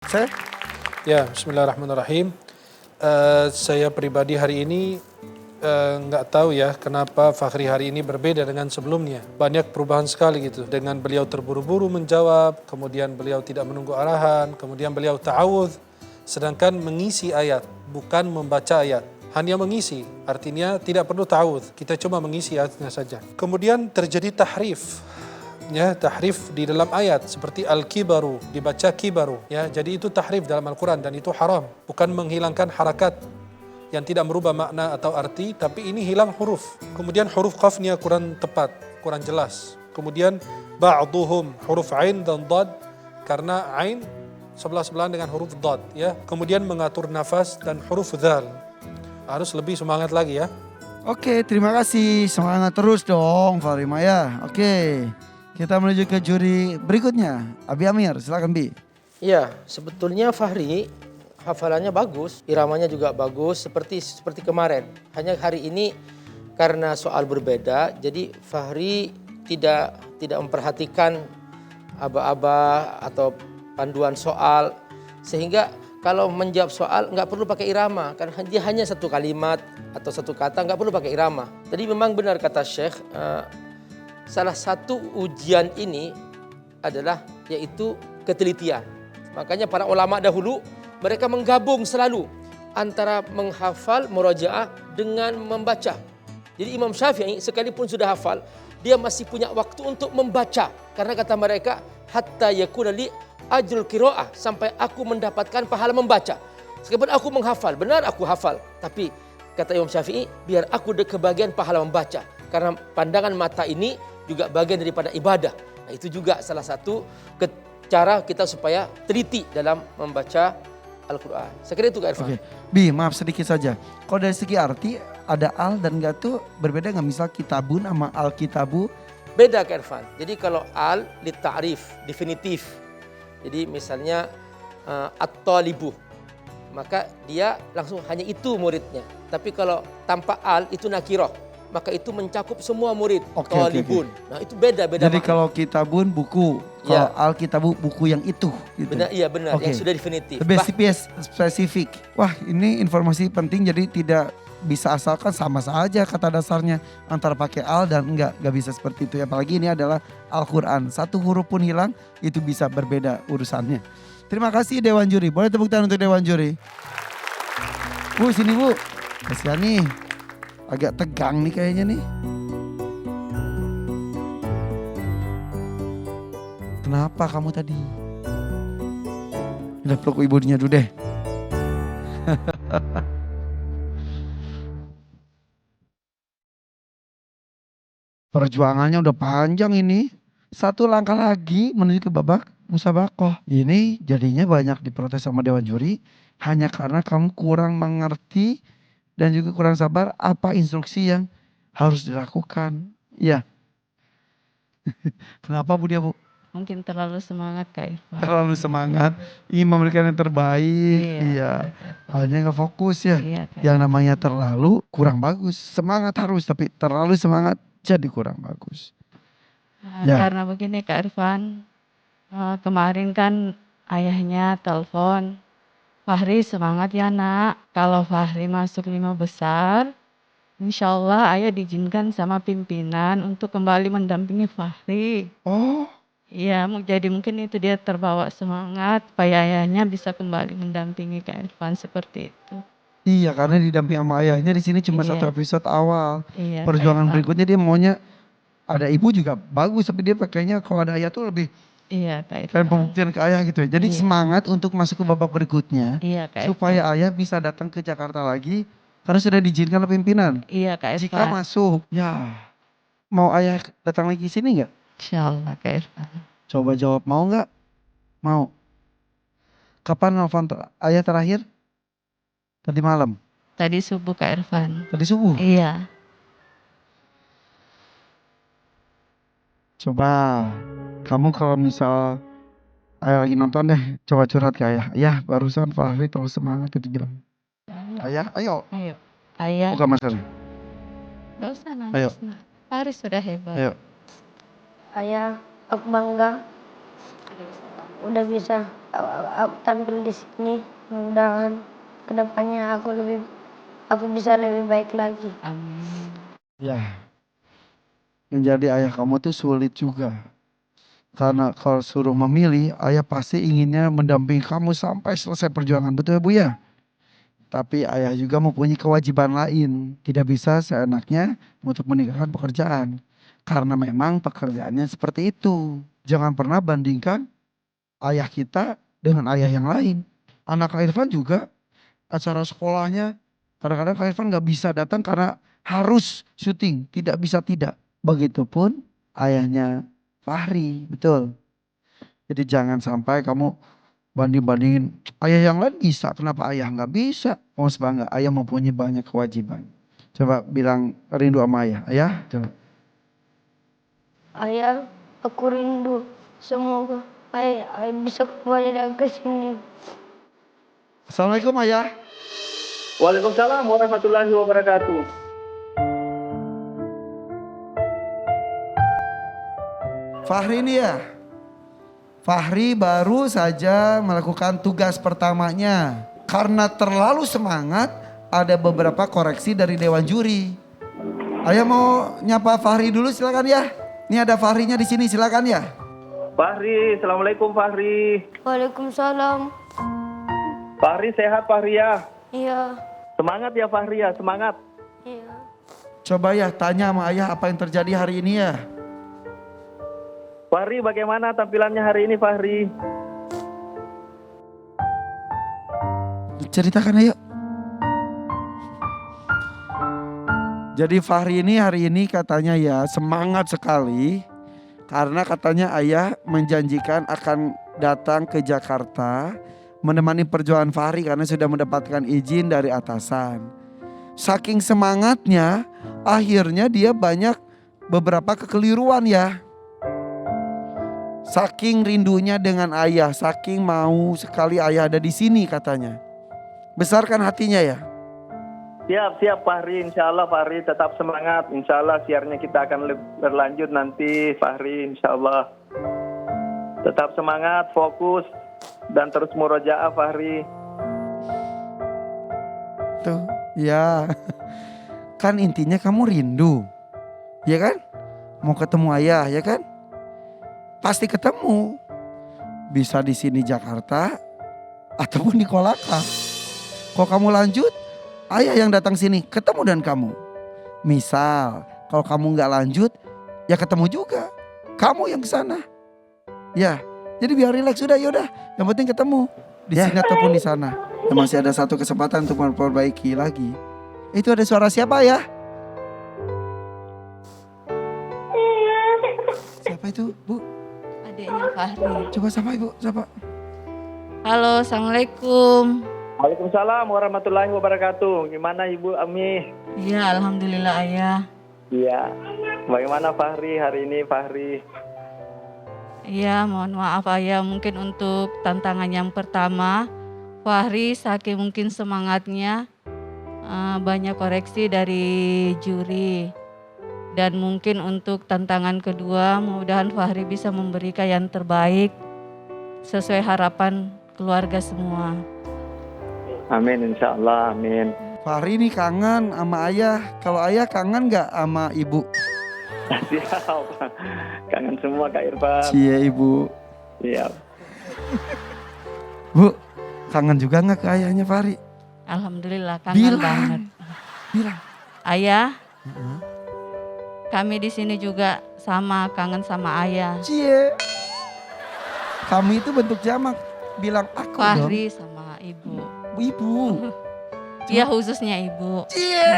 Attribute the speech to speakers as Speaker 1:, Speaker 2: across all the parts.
Speaker 1: Saya?
Speaker 2: Ya, bismillahirrahmanirrahim. Saya pribadi hari ini nggak tahu ya kenapa Fakhri hari ini berbeda dengan sebelumnya. Banyak perubahan sekali gitu. Dengan beliau terburu-buru menjawab, kemudian beliau tidak menunggu arahan, kemudian beliau ta'awudz, sedangkan mengisi ayat, bukan membaca ayat. Hanya mengisi, artinya tidak perlu ta'awudz, kita cuma mengisi ayatnya saja. Kemudian terjadi tahrif. Ya, tahrif di dalam ayat seperti al-kibaru dibaca kibaru ya, jadi itu tahrif dalam Al-Quran dan itu haram, bukan menghilangkan harakat yang tidak merubah makna atau arti, tapi ini hilang huruf. Kemudian huruf qafnya kurang tepat, kurang jelas. Kemudian ba'duhum huruf ain dan dad, karena ain sebelah-sebelahan dengan huruf dad ya. Kemudian mengatur nafas dan huruf dzal harus lebih semangat lagi ya.
Speaker 1: Oke, terima kasih. Semangat terus dong, Farima ya. Oke, kita menuju ke juri berikutnya. Abi Amir, silakan Bi.
Speaker 3: Ya, sebetulnya Fahri hafalannya bagus, iramanya juga bagus seperti kemarin. Hanya hari ini karena soal berbeda, jadi Fahri tidak memperhatikan aba-aba atau panduan soal, sehingga kalau menjawab soal nggak perlu pakai irama, kan dia hanya satu kalimat atau satu kata, nggak perlu pakai irama. Jadi memang benar kata Syekh, salah satu ujian ini adalah yaitu ketelitian. Makanya para ulama dahulu mereka menggabung selalu antara menghafal murajaah dengan membaca. Jadi Imam Syafi'i sekalipun sudah hafal, dia masih punya waktu untuk membaca. Karena kata mereka, hatta yakuna li ajrul qiraah, sampai aku mendapatkan pahala membaca. Sekalipun aku menghafal, benar aku hafal, tapi kata Imam Syafi'i, biar aku kebagian pahala membaca. Karena pandangan mata ini juga bagian daripada ibadah. Nah, itu juga salah satu cara kita supaya teliti dalam membaca Al-Quran. Saya kira itu Kak Irfan.
Speaker 1: Oke, Bi maaf sedikit saja. Kalau dari segi arti ada al dan enggak tuh berbeda nggak? Misal kitabun sama al-kitabu?
Speaker 3: Beda Kak Irfan. Jadi kalau al li ta'rif, definitif. Jadi misalnya at-talibu, maka dia langsung hanya itu muridnya. Tapi kalau tanpa al itu nakirah, maka itu mencakup semua murid.
Speaker 1: Oke.
Speaker 3: Talibun. Nah itu beda-beda.
Speaker 1: Jadi kalau kitabun buku, kalau
Speaker 3: Ya.
Speaker 1: al-kitabu buku yang itu. Gitu.
Speaker 3: Benar, iya benar,
Speaker 1: Oke.
Speaker 3: yang sudah definitif.
Speaker 1: Lebih spesifik. Wah ini informasi penting, jadi tidak bisa asalkan sama saja kata dasarnya antara pakai al dan enggak bisa seperti itu. Apalagi ini adalah Al-Quran, satu huruf pun hilang itu bisa berbeda urusannya. Terima kasih Dewan Juri, boleh tepuk tangan untuk Dewan Juri. Bu sini Bu, kasihan nih, agak tegang nih kayaknya nih. Kenapa kamu tadi? Udah peluk ibunya dulu deh. Perjuangannya udah panjang ini. Satu langkah lagi menuju ke babak musabaqah. Ini jadinya banyak diprotes sama Dewan Juri. Hanya karena kamu kurang mengerti dan juga kurang sabar apa instruksi yang harus dilakukan. Iya. Kenapa Bu dia Bu?
Speaker 4: Mungkin terlalu semangat Kak Irfan.
Speaker 1: Terlalu semangat, ingin memberikan yang terbaik. Iya. Hanya nggak fokus ya.
Speaker 4: Iya, Kak.
Speaker 1: Yang namanya terlalu kurang bagus. Semangat harus, tapi terlalu semangat jadi kurang bagus. Ya.
Speaker 4: Karena begini Kak Irfan, kemarin kan ayahnya telepon, Fahri semangat ya nak, kalau Fahri masuk 5 besar, insya Allah ayah diizinkan sama pimpinan untuk kembali mendampingi Fahri.
Speaker 1: Oh,
Speaker 4: Iya, jadi mungkin itu dia terbawa semangat supaya ayahnya bisa kembali mendampingi Kak Irfan seperti itu.
Speaker 1: iya karena didamping sama ayahnya di sini cuma
Speaker 4: Iya.
Speaker 1: satu episode awal.
Speaker 4: Iya,
Speaker 1: Perjuangan
Speaker 4: Kak Irfan.
Speaker 1: berikutnya dia maunya ada ibu juga bagus, tapi dia pakainya kalau ada ayah tuh lebih
Speaker 4: Iya Kak
Speaker 1: kan
Speaker 4: Irfan.
Speaker 1: pembuktian ke ayah gitu ya. Jadi
Speaker 4: Iya.
Speaker 1: semangat untuk masuk ke babak berikutnya
Speaker 4: Iya Kak Irfan.
Speaker 1: supaya ayah bisa datang ke Jakarta lagi karena sudah diizinkan oleh pimpinan.
Speaker 4: Iya Kak Irfan.
Speaker 1: Jika masuk, ya mau ayah datang lagi ke sini nggak?
Speaker 4: Insya Allah Kak Irfan.
Speaker 1: Coba jawab mau nggak? Mau. Kapan nelfon ayah terakhir? Tadi malam.
Speaker 4: Tadi subuh Kak Irfan.
Speaker 1: Tadi subuh.
Speaker 4: Iya.
Speaker 1: Coba kamu kalau misal ayah lagi nonton deh, coba curhat ke ayah. Ayah barusan Fahri terlalu semangat itu bilang. Ayah, ayo.
Speaker 4: Ayo. Ayah.
Speaker 1: Buka masker.
Speaker 4: Gak usah
Speaker 1: Ayo.
Speaker 4: nangis. Fahri sudah hebat.
Speaker 1: Ayo.
Speaker 5: Ayah, aku bangga udah bisa tampil di sini. Mudah-mudahan kedepannya aku bisa lebih baik lagi.
Speaker 4: Amin.
Speaker 1: Ya, menjadi ayah kamu tuh sulit juga. Karena kalau suruh memilih, ayah pasti inginnya mendampingi kamu sampai selesai perjuangan. Betul ya Bu ya? Tapi ayah juga mempunyai kewajiban lain. Tidak bisa seenaknya untuk meninggalkan pekerjaan. Karena memang pekerjaannya seperti itu. Jangan pernah bandingkan ayah kita dengan ayah yang lain. Anak Kak Irfan juga acara sekolahnya. Kadang-kadang Kak Irfan gak bisa datang karena harus syuting. Tidak bisa tidak. Begitupun ayahnya Fahri. Betul. Jadi jangan sampai kamu banding-bandingin ayah yang lain bisa, kenapa ayah nggak bisa? Oh sebangga, ayah mempunyai banyak kewajiban. Coba bilang rindu sama ayah, ayah coba.
Speaker 5: Ayah, aku rindu. Semoga ayah bisa kembali lagi ke sini.
Speaker 1: Assalamualaikum ayah.
Speaker 6: Waalaikumsalam warahmatullahi wabarakatuh.
Speaker 1: Fahri ini ya. Fahri baru saja melakukan tugas pertamanya. Karena terlalu semangat, ada beberapa koreksi dari Dewan Juri. Ayah mau nyapa Fahri dulu silakan ya. Ini ada Fahrinya di sini silakan ya.
Speaker 6: Fahri, assalamualaikum Fahri.
Speaker 5: Waalaikumsalam.
Speaker 6: Fahri sehat Fahri ya.
Speaker 5: Iya,
Speaker 6: Semangat ya Fahri ya, semangat.
Speaker 5: iya.
Speaker 1: Coba ya tanya sama ayah apa yang terjadi hari ini ya.
Speaker 6: Fahri bagaimana tampilannya hari ini Fahri?
Speaker 1: Ceritakan ayo. Jadi Fahri ini hari ini katanya ya semangat sekali. Karena katanya ayah menjanjikan akan datang ke Jakarta menemani perjuangan Fahri karena sudah mendapatkan izin dari atasan. Saking semangatnya akhirnya dia banyak beberapa kekeliruan ya. Saking rindunya dengan ayah, saking mau sekali ayah ada di sini katanya. Besarkan hatinya ya.
Speaker 6: Siap Fahri, insya Allah Fahri tetap semangat. Insya Allah siarnya kita akan berlanjut nanti Fahri, insya Allah. Tetap semangat, fokus dan terus murojaah Fahri.
Speaker 1: Tuh, ya. Kan intinya kamu rindu. Ya kan? Mau ketemu ayah, ya kan? Pasti ketemu. Bisa di sini Jakarta ataupun di Kolaka. Kalau kamu lanjut, ayah yang datang sini ketemu dan kamu. Misal, kalau kamu nggak lanjut, ya ketemu juga. Kamu yang ke sana. Ya, jadi biar rileks sudah yaudah. Yang penting ketemu di sini ataupun di sana. Dan masih ada satu kesempatan untuk memperbaiki lagi. Itu ada suara siapa ya? Siapa itu, Bu?
Speaker 4: Adiknya Fahri.
Speaker 1: Coba sapa Ibu, sapa.
Speaker 4: Halo, Assalamualaikum.
Speaker 6: Waalaikumsalam warahmatullahi wabarakatuh. Gimana Ibu Ami?
Speaker 4: Iya, alhamdulillah ayah.
Speaker 6: Iya. Bagaimana Fahri hari ini Fahri?
Speaker 4: Iya, mohon maaf ayah, mungkin untuk tantangan yang pertama, Fahri saking mungkin semangatnya banyak koreksi dari juri. Dan mungkin untuk tantangan kedua, mudah-mudahan Fahri bisa memberikan yang terbaik sesuai harapan keluarga semua.
Speaker 6: Amin insya Allah, amin.
Speaker 1: Fahri ini kangen sama ayah. Kalau ayah kangen gak sama ibu?
Speaker 6: Siap. Kangen semua Kak Irfan.
Speaker 1: Cie ibu.
Speaker 6: Siap.
Speaker 1: Bu, kangen juga gak ke ayahnya Fahri?
Speaker 4: Alhamdulillah kangen
Speaker 1: Bilang.
Speaker 4: banget.
Speaker 1: Bilang.
Speaker 4: Ayah, kami di sini juga sama kangen sama ayah.
Speaker 1: Cie. Kami itu bentuk jamak. Bilang aku dong.
Speaker 4: Fahri sama ibu.
Speaker 1: Ibu.
Speaker 4: Iya khususnya ibu.
Speaker 1: Cie.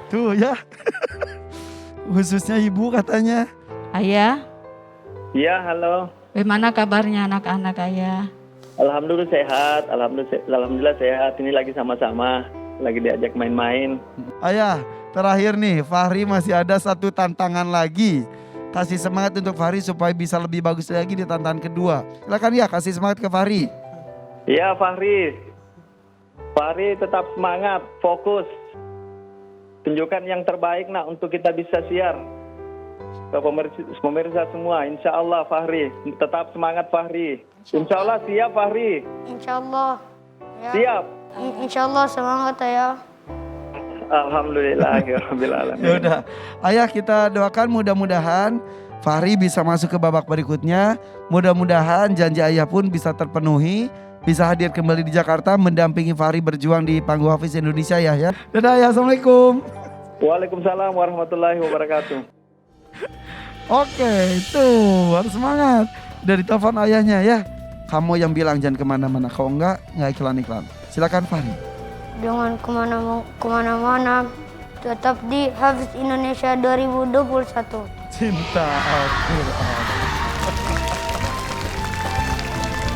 Speaker 1: Tuh ya. Khususnya ibu katanya.
Speaker 4: Ayah,
Speaker 6: Iya, halo.
Speaker 4: bagaimana kabarnya anak-anak ayah?
Speaker 6: Alhamdulillah sehat, alhamdulillah sehat. Ini lagi sama-sama, lagi diajak main-main.
Speaker 1: Ayah, terakhir nih, Fahri masih ada satu tantangan lagi. Kasih semangat untuk Fahri supaya bisa lebih bagus lagi di tantangan kedua. Silakan ya, kasih semangat ke Fahri.
Speaker 6: Iya Fahri. Fahri tetap semangat, fokus. Tunjukkan yang terbaik nak untuk kita bisa siar. ke pemirsa semua. Insya Allah Fahri, tetap semangat Fahri. Insya Allah siap Fahri.
Speaker 5: Insya Allah. Ya.
Speaker 6: Siap.
Speaker 5: Insya Allah semangat ya.
Speaker 6: Alhamdulillahirrahmanirrahim.
Speaker 1: Ya udah, ayah kita doakan mudah-mudahan Fahri bisa masuk ke babak berikutnya. Mudah-mudahan janji ayah pun bisa terpenuhi, bisa hadir kembali di Jakarta mendampingi Fahri berjuang di panggung Hafiz Indonesia ya. Dadah ayah, assalamualaikum.
Speaker 6: Waalaikumsalam warahmatullahi wabarakatuh.
Speaker 1: Oke, itu harus semangat. Dari telepon ayahnya ya. Kamu yang bilang jangan kemana-mana, kalau enggak iklan-iklan. Silakan Fahri.
Speaker 5: Jangan kemana-mana, tetap di Hafiz Indonesia 2021.
Speaker 1: Cinta Al-Quran.